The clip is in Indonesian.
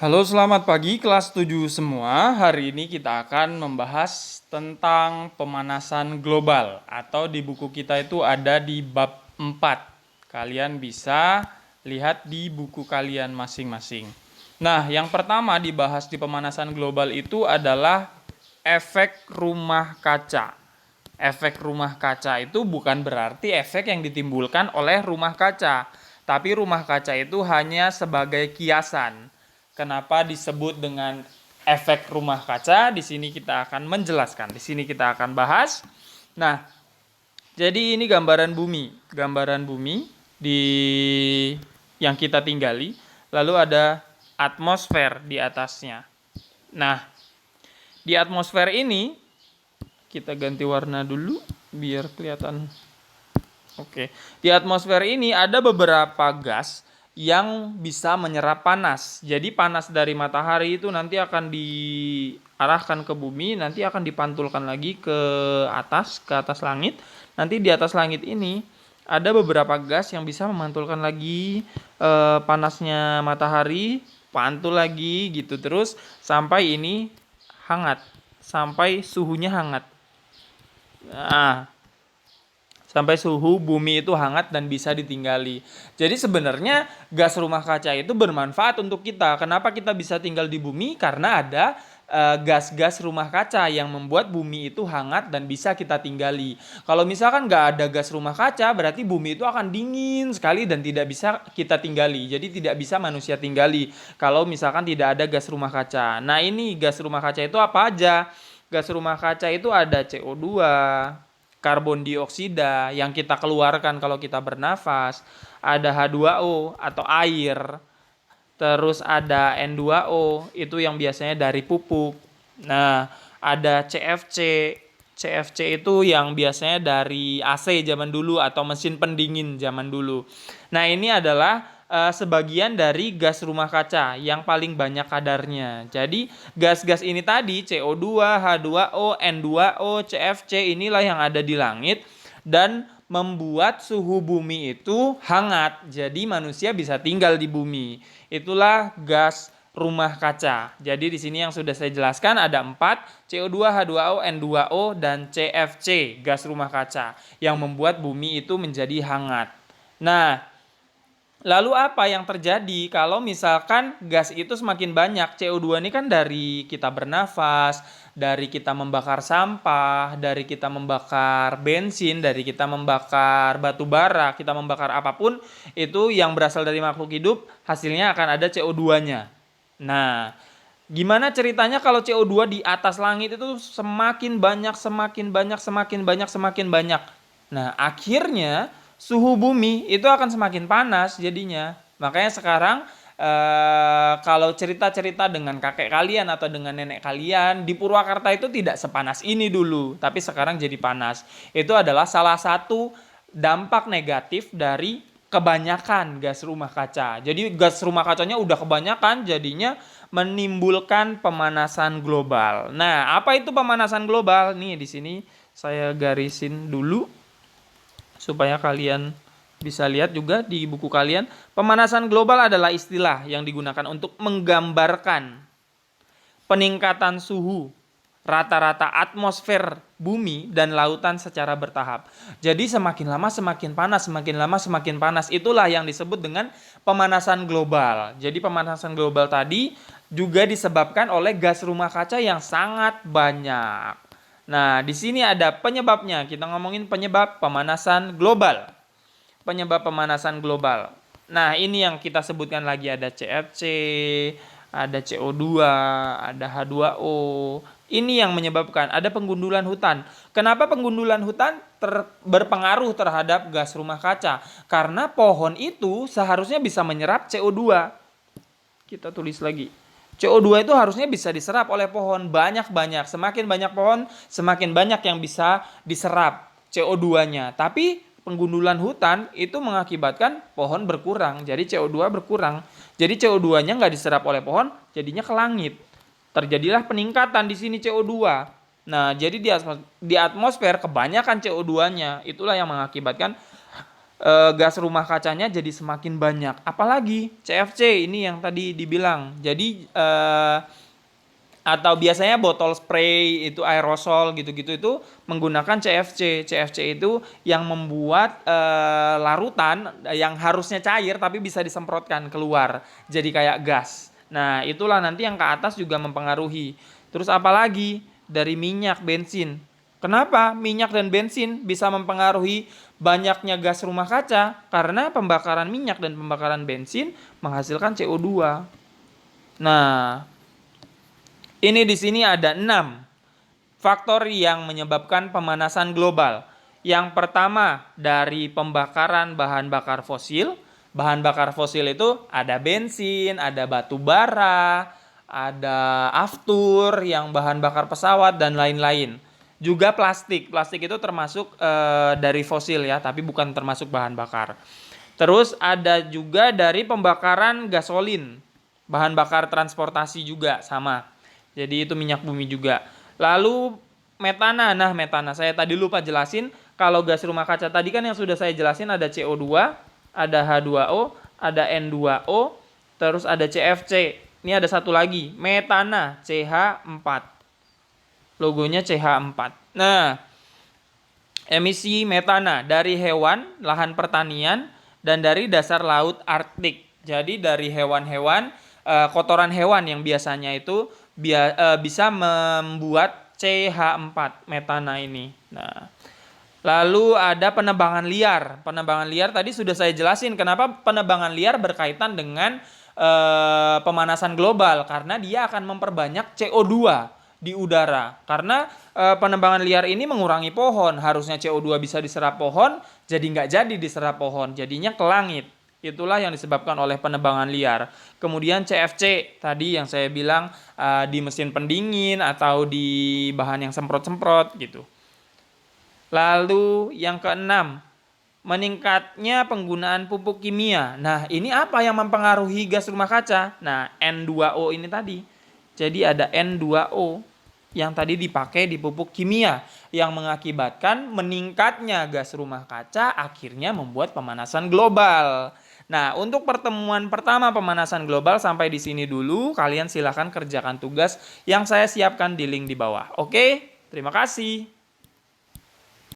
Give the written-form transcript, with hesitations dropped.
Halo, selamat pagi kelas 7 semua. Hari ini kita akan membahas tentang pemanasan global atau di buku kita itu ada di bab 4. Kalian bisa lihat di buku kalian masing-masing. Nah, yang pertama dibahas di pemanasan global itu adalah efek rumah kaca. Efek rumah kaca itu bukan berarti efek yang ditimbulkan oleh rumah kaca, tapi rumah kaca itu hanya sebagai kiasan. Kenapa disebut dengan efek rumah kaca? Di sini kita akan menjelaskan. Di sini kita akan bahas. Nah, jadi ini gambaran bumi. Gambaran bumi di yang kita tinggali. Lalu ada atmosfer di atasnya. Nah, di atmosfer ini kita ganti warna dulu biar kelihatan. Oke. Di atmosfer ini ada beberapa gas yang bisa menyerap panas. Jadi panas dari matahari itu nanti akan diarahkan ke bumi, nanti akan dipantulkan lagi ke atas langit. Nanti di atas langit ini ada beberapa gas yang bisa memantulkan lagi panasnya matahari, pantul lagi gitu terus sampai ini hangat, sampai suhunya hangat. Nah, sampai suhu bumi itu hangat dan bisa ditinggali. Jadi sebenarnya gas rumah kaca itu bermanfaat untuk kita. Kenapa kita bisa tinggal di bumi? Karena ada gas-gas rumah kaca yang membuat bumi itu hangat dan bisa kita tinggali. Kalau misalkan nggak ada gas rumah kaca, berarti bumi itu akan dingin sekali dan tidak bisa kita tinggali. Jadi tidak bisa manusia tinggali kalau misalkan tidak ada gas rumah kaca. Nah ini gas rumah kaca itu apa aja? Gas rumah kaca itu ada CO2, karbon dioksida yang kita keluarkan kalau kita bernafas, ada H2O atau air, terus ada N2O itu yang biasanya dari pupuk. Nah, ada CFC. CFC itu yang biasanya dari AC zaman dulu atau mesin pendingin zaman dulu. Nah, ini adalah sebagian dari gas rumah kaca yang paling banyak kadarnya. Jadi, gas-gas ini tadi CO2, H2O, N2O, CFC inilah yang ada di langit dan membuat suhu bumi itu hangat. Jadi manusia bisa tinggal di bumi. Itulah gas rumah kaca. Jadi di sini yang sudah saya jelaskan ada 4, CO2, H2O, N2O, dan CFC, gas rumah kaca, yang membuat bumi itu menjadi hangat. Nah, lalu apa yang terjadi kalau misalkan gas itu semakin banyak? CO2 ini kan dari kita bernafas, dari kita membakar sampah, dari kita membakar bensin, dari kita membakar batu bara, kita membakar apapun itu yang berasal dari makhluk hidup, hasilnya akan ada CO2-nya. Nah, gimana ceritanya kalau CO2 di atas langit itu semakin banyak, semakin banyak, semakin banyak, semakin banyak. Nah, akhirnya suhu bumi itu akan semakin panas jadinya. Makanya sekarang kalau cerita-cerita dengan kakek kalian atau dengan nenek kalian di Purwakarta itu tidak sepanas ini dulu, tapi sekarang jadi panas. Itu adalah salah satu dampak negatif dari kebanyakan gas rumah kaca. Jadi gas rumah kacanya udah kebanyakan jadinya menimbulkan pemanasan global. Nah, apa itu pemanasan global? Nih di sini saya garisin dulu supaya kalian bisa lihat juga di buku kalian. Pemanasan global adalah istilah yang digunakan untuk menggambarkan peningkatan suhu rata-rata atmosfer bumi dan lautan secara bertahap. Jadi semakin lama semakin panas, semakin lama semakin panas. Itulah yang disebut dengan pemanasan global. Jadi pemanasan global tadi juga disebabkan oleh gas rumah kaca yang sangat banyak. Nah, di sini ada penyebabnya. Kita ngomongin penyebab pemanasan global. Penyebab pemanasan global. Nah, ini yang kita sebutkan lagi ada CFC, ada CO2, ada H2O. Ini yang menyebabkan ada penggundulan hutan. Kenapa penggundulan hutan berpengaruh terhadap gas rumah kaca? Karena pohon itu seharusnya bisa menyerap CO2. Kita tulis lagi. CO2 itu harusnya bisa diserap oleh pohon banyak-banyak. Semakin banyak pohon, semakin banyak yang bisa diserap CO2-nya. Tapi penggundulan hutan itu mengakibatkan pohon berkurang. Jadi CO2 berkurang. Jadi CO2-nya nggak diserap oleh pohon, jadinya ke langit. Terjadilah peningkatan di sini CO2. Nah, jadi di atmosfer kebanyakan CO2-nya itulah yang mengakibatkan gas rumah kacanya jadi semakin banyak. Apalagi CFC ini yang tadi dibilang. Jadi atau biasanya botol spray itu aerosol gitu-gitu itu menggunakan CFC. CFC itu yang membuat larutan yang harusnya cair tapi bisa disemprotkan keluar jadi kayak gas. Nah, itulah nanti yang ke atas juga mempengaruhi. Terus apalagi dari minyak, bensin. Kenapa minyak dan bensin bisa mempengaruhi banyaknya gas rumah kaca? Karena pembakaran minyak dan pembakaran bensin menghasilkan CO2. Nah, ini di sini ada 6 faktor yang menyebabkan pemanasan global. Yang pertama dari pembakaran bahan bakar fosil. Bahan bakar fosil itu ada bensin, ada batu bara, ada aftur yang bahan bakar pesawat dan lain-lain. Juga plastik. Plastik itu termasuk dari fosil ya, tapi bukan termasuk bahan bakar. Terus ada juga dari pembakaran gasolin. Bahan bakar transportasi juga sama. Jadi itu minyak bumi juga. Lalu metana. Nah, metana saya tadi lupa jelasin. Kalau gas rumah kaca tadi kan yang sudah saya jelasin ada CO2, ada H2O, ada N2O, terus ada CFC. Ini ada satu lagi, metana, CH4. Logonya CH4. Nah, emisi metana dari hewan, lahan pertanian, dan dari dasar laut Arktik. Jadi dari hewan-hewan, kotoran hewan yang biasanya itu bisa membuat CH4 metana ini. Nah, lalu ada penebangan liar. Penebangan liar tadi sudah saya jelasin kenapa penebangan liar berkaitan dengan pemanasan global karena dia akan memperbanyak CO2 di udara. Karena penebangan liar ini mengurangi pohon. Harusnya CO2 bisa diserap pohon, jadi nggak jadi diserap pohon. Jadinya ke langit. Itulah yang disebabkan oleh penebangan liar. Kemudian CFC tadi yang saya bilang di mesin pendingin atau di bahan yang semprot-semprot gitu. Lalu yang keenam, meningkatnya penggunaan pupuk kimia. Nah, ini apa yang mempengaruhi gas rumah kaca? Nah, N2O ini tadi. Jadi ada N2O yang tadi dipakai di pupuk kimia yang mengakibatkan meningkatnya gas rumah kaca akhirnya membuat pemanasan global. Nah, untuk pertemuan pertama pemanasan global sampai di sini dulu. Kalian silakan kerjakan tugas yang saya siapkan di link di bawah. Oke, terima kasih.